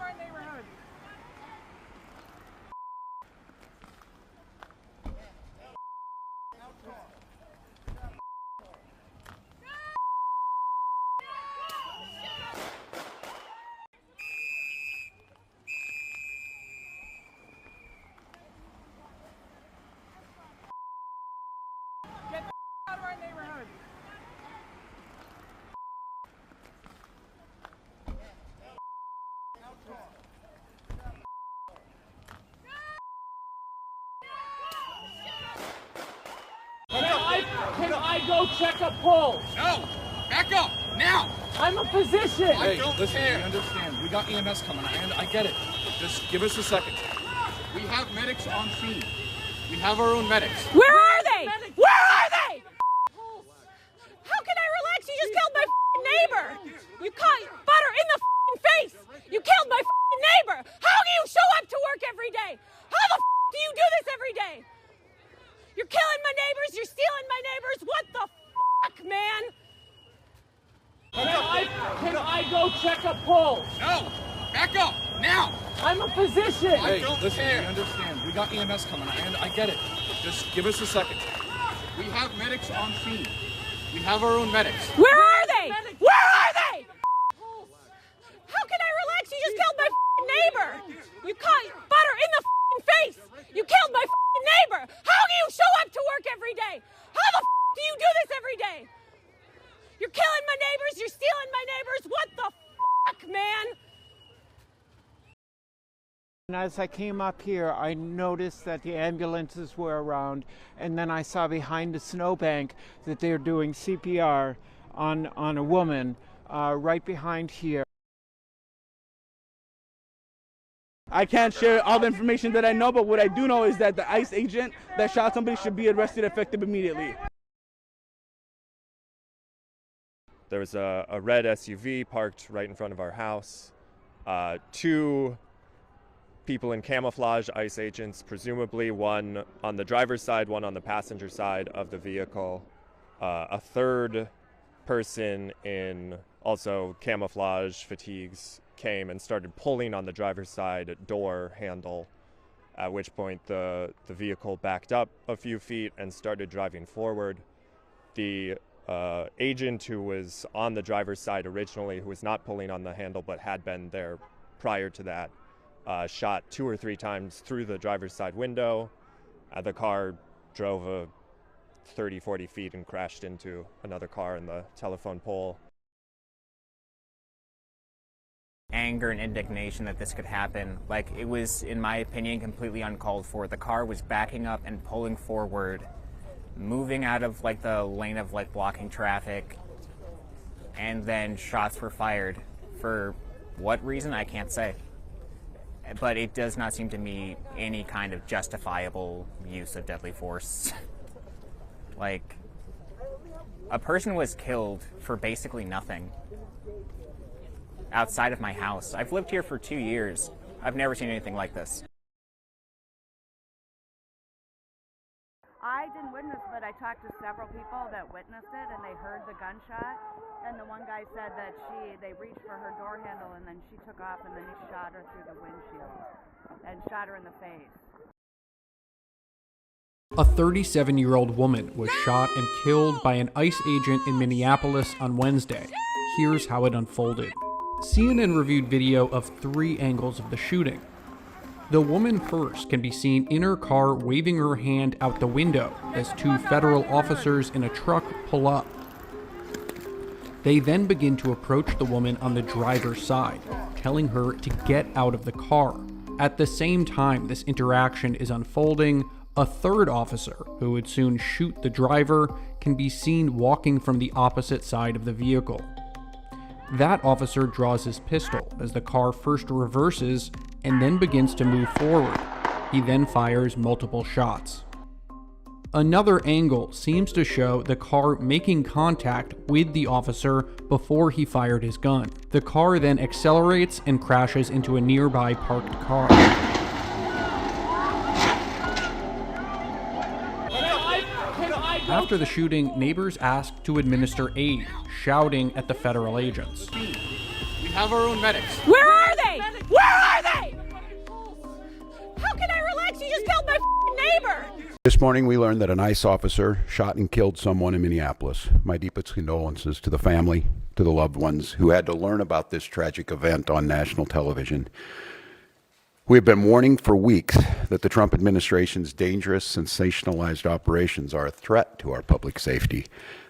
our neighborhood. Get the out of our neighborhood. Can I go check a pulse? No! Back up! Now! I'm a physician! I don't care. We understand. We got EMS coming, and I get it. Just give us a second. We have medics on scene. We have our own medics. Where are they? Where are they? How can I relax? You just killed my neighbor. You caught butter in the face. You killed my neighbor. How do you show up to work every day? How the do you do this every day? You're killing my neighbors. You're stealing my neighbors. What the man? Can I go check a pulse? No! Back up! Now! I'm a physician! I don't care. We understand. We got EMS coming, and I get it. Just give us a second. We have medics on scene. We have our own medics. Where are they? Where are they? How can I relax? You just killed my neighbor. You caught butter in the face. You killed my neighbor. How do you show up to work every day? How the do you do this every day? You're killing my neighbors. You're stealing my neighbors. What the man? And as I came up here, I noticed that the ambulances were around, and then I saw behind the snowbank that they're doing CPR on a woman right behind here. I can't share all the information that I know, but what I do know is that the ICE agent that shot somebody should be arrested effective immediately. There was a red SUV parked right in front of our house. Two people in camouflage, ICE agents, presumably one on the driver's side, one on the passenger side of the vehicle. A third person in also camouflage fatigues came and started pulling on the driver's side door handle, at which point the vehicle backed up a few feet and started driving forward. The agent who was on the driver's side originally, who was not pulling on the handle but had been there prior to that, shot 2 or 3 times through the driver's side window. The car drove a 30-40 feet and crashed into another car in the telephone pole. Anger and indignation that this could happen. Like, it was, in my opinion, completely uncalled for. The car was backing up and pulling forward, moving out of like the lane of like blocking traffic, and then shots were fired. For what reason, I can't say. But it does not seem to me any kind of justifiable use of deadly force. Like, a person was killed for basically nothing outside of my house. I've lived here for 2 years. I've never seen anything like this. I didn't witness, but I talked to several people that witnessed it, and they heard the gunshot. And the one guy said that they reached for her door handle, and then she took off, and then he shot her through the windshield and shot her in the face. A 37-year-old woman was shot and killed by an ICE agent in Minneapolis on Wednesday. Here's how it unfolded. CNN reviewed video of 3 angles of the shooting. The woman first can be seen in her car waving her hand out the window as 2 federal officers in a truck pull up. They then begin to approach the woman on the driver's side, telling her to get out of the car. At the same time this interaction is unfolding, a third officer, who would soon shoot the driver, can be seen walking from the opposite side of the vehicle. That officer draws his pistol as the car first reverses and then begins to move forward. He then fires multiple shots. Another angle seems to show the car making contact with the officer before he fired his gun. The car then accelerates and crashes into a nearby parked car. After the shooting, neighbors asked to administer aid, shouting at the federal agents. We have our own medics. Where are they? Where This morning we learned that an ICE officer shot and killed someone in Minneapolis. My deepest condolences to the family, to the loved ones who had to learn about this tragic event on national television. We have been warning for weeks that the Trump administration's dangerous, sensationalized operations are a threat to our public safety,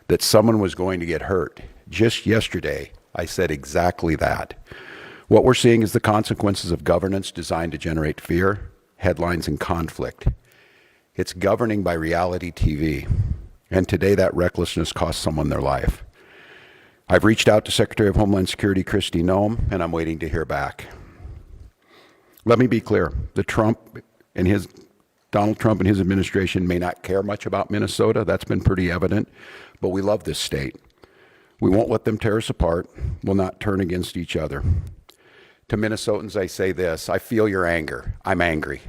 that someone was going to get hurt. Just yesterday, I said exactly that. What we're seeing is the consequences of governance designed to generate fear, headlines, and conflict. It's governing by reality TV, and today that recklessness cost someone their life. I've reached out to Secretary of Homeland Security Kristi Noem, and I'm waiting to hear back. Let me be clear, Donald Trump and his administration may not care much about Minnesota. That's been pretty evident, but we love this state. We won't let them tear us apart. We'll not turn against each other. To Minnesotans, I say this: I feel your anger. I'm angry.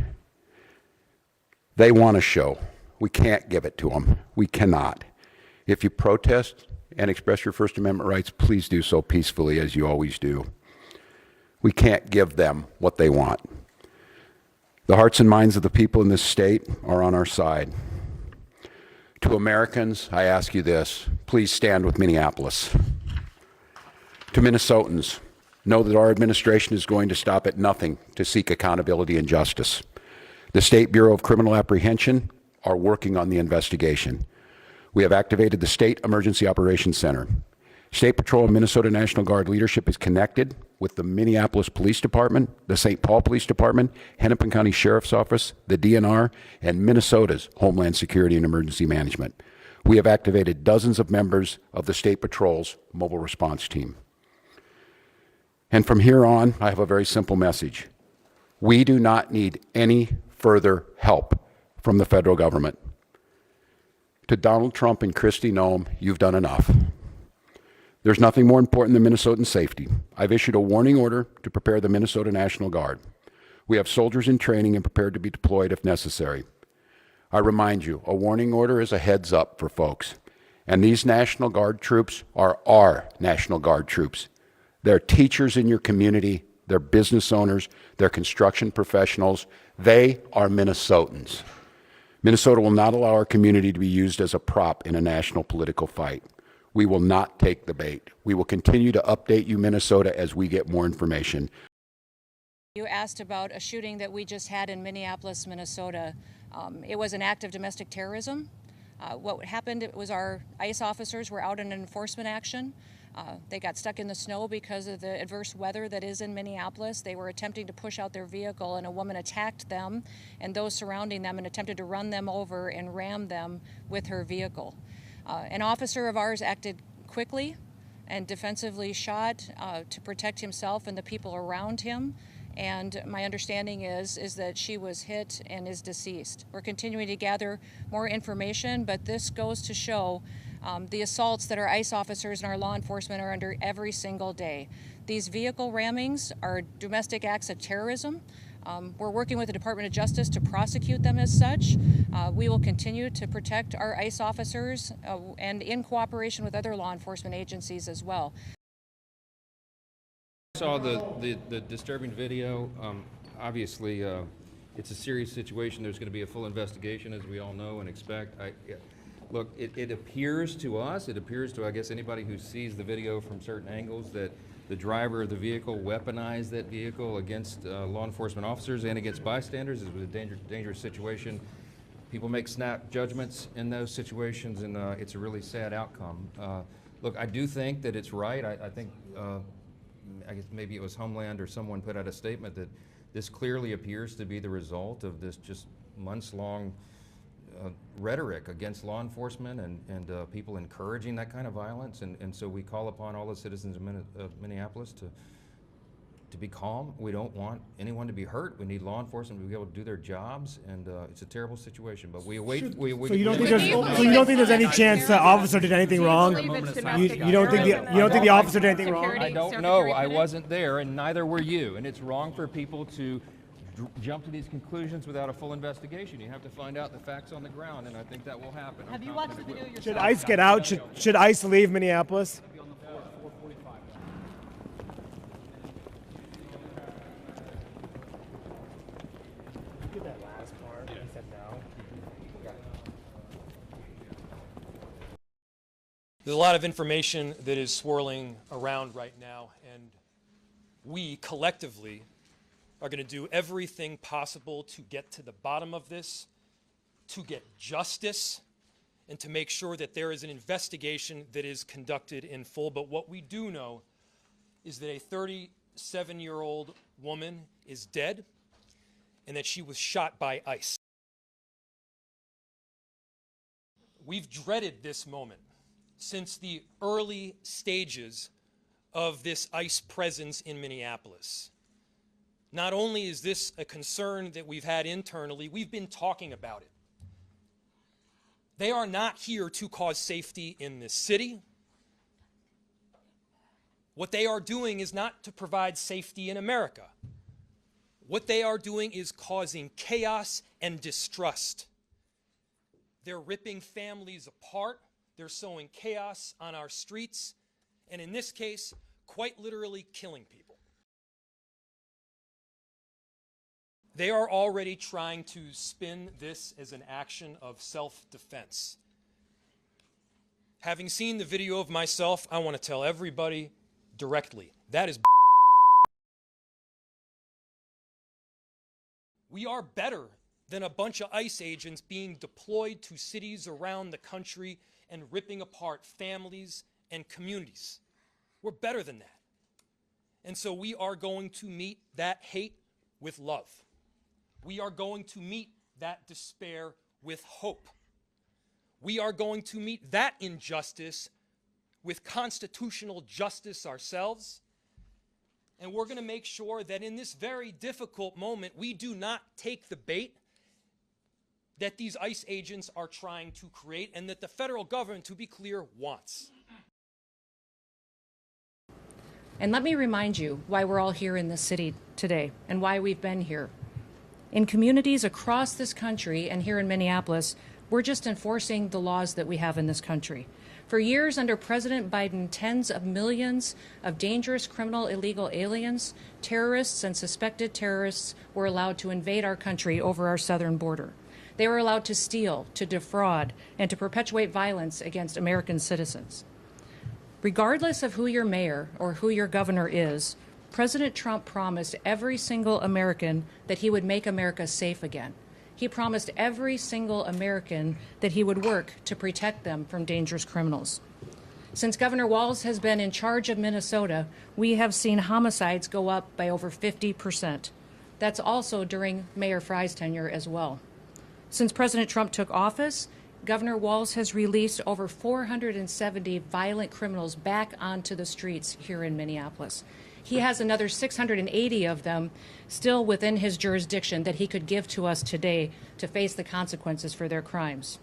They want a show. We can't give it to them. We cannot. If you protest and express your First Amendment rights, please do so peacefully, as you always do. We can't give them what they want. The hearts and minds of the people in this state are on our side. To Americans, I ask you this: please stand with Minneapolis. To Minnesotans, know that our administration is going to stop at nothing to seek accountability and justice. The State Bureau of Criminal Apprehension are working on the investigation. We have activated the State Emergency Operations Center. State Patrol and Minnesota National Guard leadership is connected with the Minneapolis Police Department, the St. Paul Police Department, Hennepin County Sheriff's Office, the DNR, and Minnesota's Homeland Security and Emergency Management. We have activated dozens of members of the State Patrol's mobile response team. And from here on, I have a very simple message. We do not need any further help from the federal government. To Donald Trump and Kristi Noem, you've done enough. There's nothing more important than Minnesotan safety. I've issued a warning order to prepare the Minnesota National Guard. We have soldiers in training and prepared to be deployed if necessary. I remind you, a warning order is a heads up for folks. And these National Guard troops are our National Guard troops. They're teachers in your community, they're business owners, they're construction professionals. They are Minnesotans. Minnesota will not allow our community to be used as a prop in a national political fight. We will not take the bait. We will continue to update you, Minnesota, as we get more information. You asked about a shooting that we just had in Minneapolis, Minnesota. It was an act of domestic terrorism. What happened was our ICE officers were out in an enforcement action. They got stuck in the snow because of the adverse weather that is in Minneapolis. They were attempting to push out their vehicle, and a woman attacked them and those surrounding them and attempted to run them over and ram them with her vehicle. An officer of ours acted quickly and defensively shot to protect himself and the people around him. And my understanding is that she was hit and is deceased. We're continuing to gather more information, but this goes to show the assaults that our ICE officers and our law enforcement are under every single day. These vehicle rammings are domestic acts of terrorism. We're working with the Department of Justice to prosecute them as such. We will continue to protect our ICE officers and in cooperation with other law enforcement agencies as well. I saw the disturbing video. Obviously, it's a serious situation. There's going to be a full investigation, as we all know and expect. Look, it appears to us, I guess, anybody who sees the video from certain angles, that the driver of the vehicle weaponized that vehicle against law enforcement officers and against bystanders. It was a dangerous situation. People make snap judgments in those situations, and it's a really sad outcome. Look, I do think that it's right. I think, I guess maybe it was Homeland or someone put out a statement that this clearly appears to be the result of this just months-long rhetoric against law enforcement and people encouraging that kind of violence. And so we call upon all the citizens of Minneapolis to be calm. We don't want anyone to be hurt. We need law enforcement to be able to do their jobs, and it's a terrible situation. But we await. So you don't think there's any chance the officer did anything wrong? You don't think the officer did anything wrong? I don't know. I wasn't there, and neither were you. And it's wrong for people to jump to these conclusions without a full investigation. You have to find out the facts on the ground, and I think that will happen. Have you watched the video yourself? Should ICE get out? Should ICE leave Minneapolis? There's a lot of information that is swirling around right now, and we collectively are going to do everything possible to get to the bottom of this, to get justice, and to make sure that there is an investigation that is conducted in full. But what we do know is that a 37-year-old woman is dead and that she was shot by ICE. We've dreaded this moment since the early stages of this ICE presence in Minneapolis. Not only is this a concern that we've had internally, we've been talking about it. They are not here to cause safety in this city. What they are doing is not to provide safety in America. What they are doing is causing chaos and distrust. They're ripping families apart. They're sowing chaos on our streets, and in this case, quite literally killing people. They are already trying to spin this as an action of self-defense. Having seen the video of myself, I want to tell everybody directly, that is we are better than a bunch of ICE agents being deployed to cities around the country and ripping apart families and communities. We're better than that. And so we are going to meet that hate with love. We are going to meet that despair with hope. We are going to meet that injustice with constitutional justice ourselves. And we're going to make sure that in this very difficult moment, we do not take the bait that these ICE agents are trying to create and that the federal government, to be clear, wants. And let me remind you why we're all here in this city today and why we've been here. In communities across this country and here in Minneapolis, we're just enforcing the laws that we have in this country. For years under President Biden, tens of millions of dangerous criminal illegal aliens, terrorists, and suspected terrorists were allowed to invade our country over our southern border. They were allowed to steal, to defraud, and to perpetuate violence against American citizens. Regardless of who your mayor or who your governor is, President Trump promised every single American that he would make America safe again. He promised every single American that he would work to protect them from dangerous criminals. Since Governor Walz has been in charge of Minnesota, we have seen homicides go up by over 50%. That's also during Mayor Frye's tenure as well. Since President Trump took office, Governor Walz has released over 470 violent criminals back onto the streets here in Minneapolis. He has another 680 of them still within his jurisdiction that he could give to us today to face the consequences for their crimes.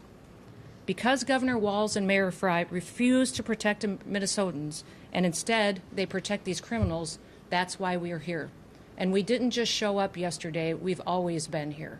Because Governor Walz and Mayor Frye refuse to protect Minnesotans, and instead they protect these criminals, that's why we are here. And we didn't just show up yesterday, we've always been here.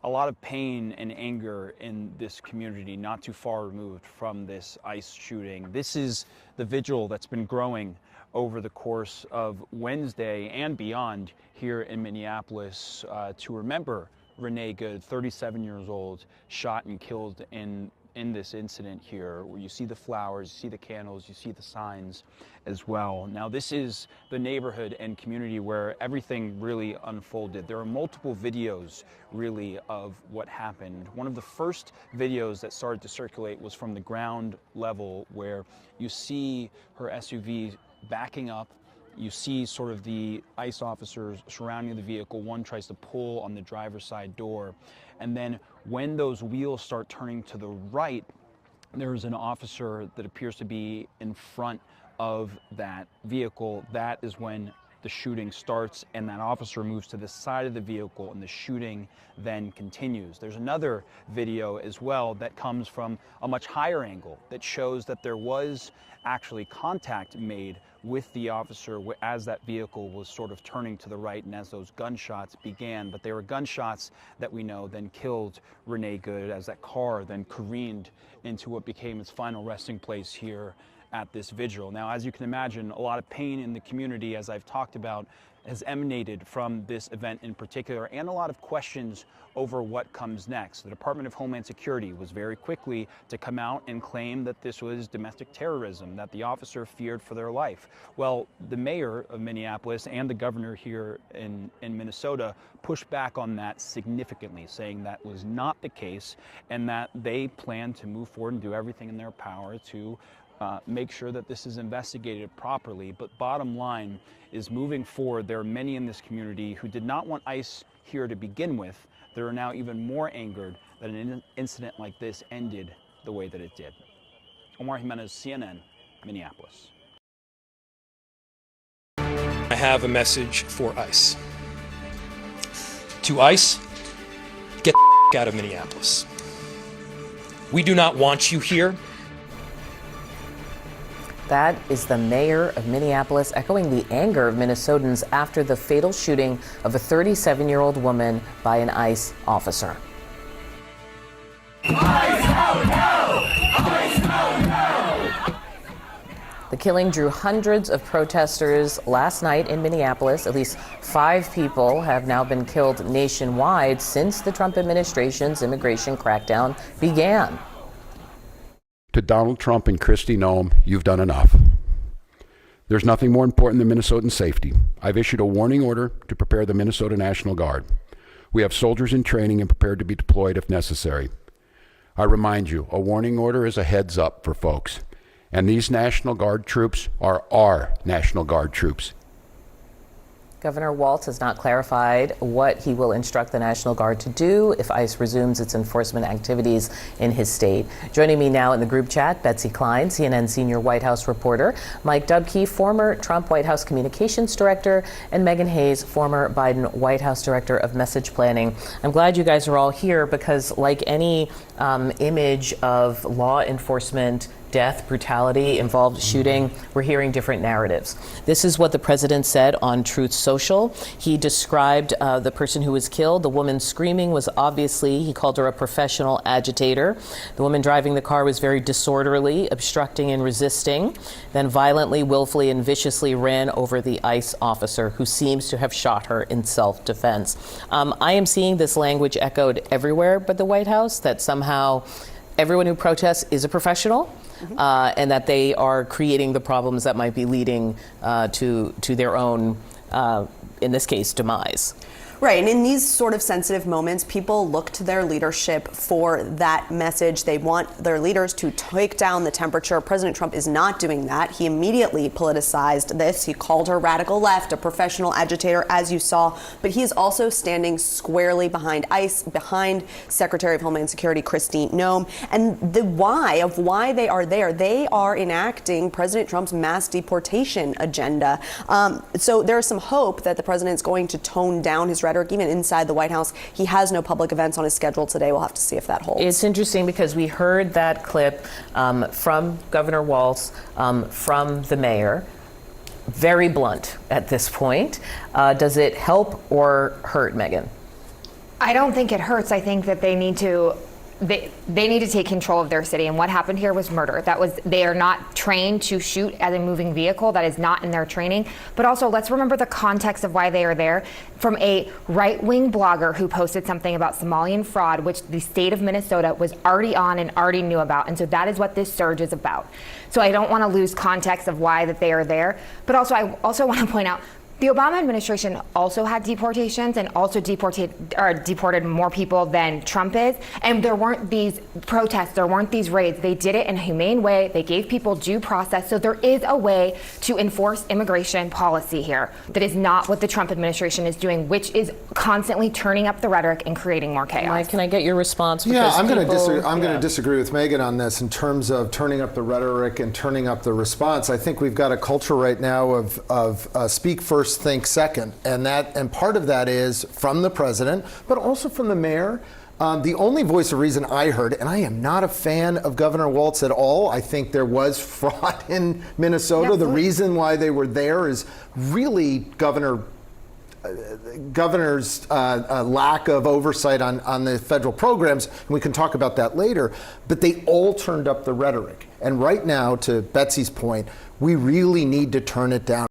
A lot of pain and anger in this community, not too far removed from this ICE shooting. This is the vigil that's been growing over the course of Wednesday and beyond here in Minneapolis to remember Renee Good, 37 years old, shot and killed in this incident here, where you see the flowers, you see the candles, you see the signs as well. Now, this is the neighborhood and community where everything really unfolded. There are multiple videos really of what happened. One of the first videos that started to circulate was from the ground level, where you see her SUV backing up. You see sort of the ICE officers surrounding the vehicle. One tries to pull on the driver's side door. And then when those wheels start turning to the right, there's an officer that appears to be in front of that vehicle. That is when the shooting starts, and that officer moves to the side of the vehicle, and the shooting then continues. There's another video as well that comes from a much higher angle that shows that there was actually contact made with the officer as that vehicle was sort of turning to the right and as those gunshots began. But they were gunshots that we know then killed Renee Good as that car then careened into what became its final resting place here at this vigil. Now, as you can imagine, a lot of pain in the community, as I've talked about, has emanated from this event in particular, and a lot of questions over what comes next. The Department of Homeland Security was very quickly to come out and claim that this was domestic terrorism, that the officer feared for their life. Well, the mayor of Minneapolis and the governor here in Minnesota pushed back on that significantly, saying that was not the case and that they plan to move forward and do everything in their power to make sure that this is investigated properly. But bottom line is, moving forward, there are many in this community who did not want ICE here to begin with. They are now even more angered that an incident like this ended the way that it did. Omar Jimenez, CNN, Minneapolis. I have a message for ICE. To ICE, get the out of Minneapolis. We do not want you here. That is the mayor of Minneapolis echoing the anger of Minnesotans after the fatal shooting of a 37-year-old woman by an ICE officer. ICE out now! ICE out now! The killing drew hundreds of protesters last night in Minneapolis. At least 5 people have now been killed nationwide since the Trump administration's immigration crackdown began. To Donald Trump and Kristi Noem, you've done enough. There's nothing more important than Minnesotan safety. I've issued a warning order to prepare the Minnesota National Guard. We have soldiers in training and prepared to be deployed if necessary. I remind you, a warning order is a heads up for folks. And these National Guard troops are our National Guard troops. Governor Walz has not clarified what he will instruct the National Guard to do if ICE resumes its enforcement activities in his state. Joining me now in the group chat, Betsy Klein, CNN senior White House reporter, Mike Dubke, former Trump White House communications director, and Megan Hayes, former Biden White House director of message planning. I'm glad you guys are all here because, like any image of law enforcement death, brutality, involved shooting, we're hearing different narratives. This is what the president said on Truth Social. He described the person who was killed. The woman screaming was obviously, he called her a professional agitator. The woman driving the car was very disorderly, obstructing and resisting, then violently, willfully, and viciously ran over the ICE officer who seems to have shot her in self-defense. I am seeing this language echoed everywhere but the White House, that somehow everyone who protests is a professional. And that they are creating the problems that might be leading to their own, in this case, demise. Right, and in these sort of sensitive moments, people look to their leadership for that message. They want their leaders to take down the temperature. President Trump is not doing that. He immediately politicized this. He called her radical left, a professional agitator, as you saw. But he is also standing squarely behind ICE, behind Secretary of Homeland Security Kristi Noem. And the why they are there, they are enacting President Trump's mass deportation agenda. So there's some hope that the president's going to tone down his rhetoric, even inside the White House. He has no public events on his schedule today. We'll have to see if that holds. It's interesting because we heard that clip from Governor Walz, from the mayor. Very blunt at this point. Does it help or hurt, Megan? I don't think it hurts. I think that they need to take control of their city, and what happened here was murder. They are not trained to shoot at a moving vehicle. That is not in their training. But also, let's remember the context of why they are there. From a right-wing blogger who posted something about Somalian fraud, which the state of Minnesota was already on and already knew about. And so that is what this surge is about. So I don't want to lose context of why that they are there. But also, I also want to point out, the Obama administration also had deportations and also deported more people than Trump is. And there weren't these protests, there weren't these raids. They did it in a humane way. They gave people due process. So there is a way to enforce immigration policy here. That is not what the Trump administration is doing, which is constantly turning up the rhetoric and creating more chaos. Mike, can I get your response? Yeah, I'm going to disagree with Megan on this in terms of turning up the rhetoric and turning up the response. I think we've got a culture right now of speak first, think second, and part of that is from the president, but also from the mayor. The only voice of reason I heard, and I am not a fan of Governor Walz at all. I think there was fraud in Minnesota. Yeah, the reason why they were there is really governor's lack of oversight on the federal programs, and we can talk about that later. But they all turned up the rhetoric. And right now, to Betsy's point, we really need to turn it down.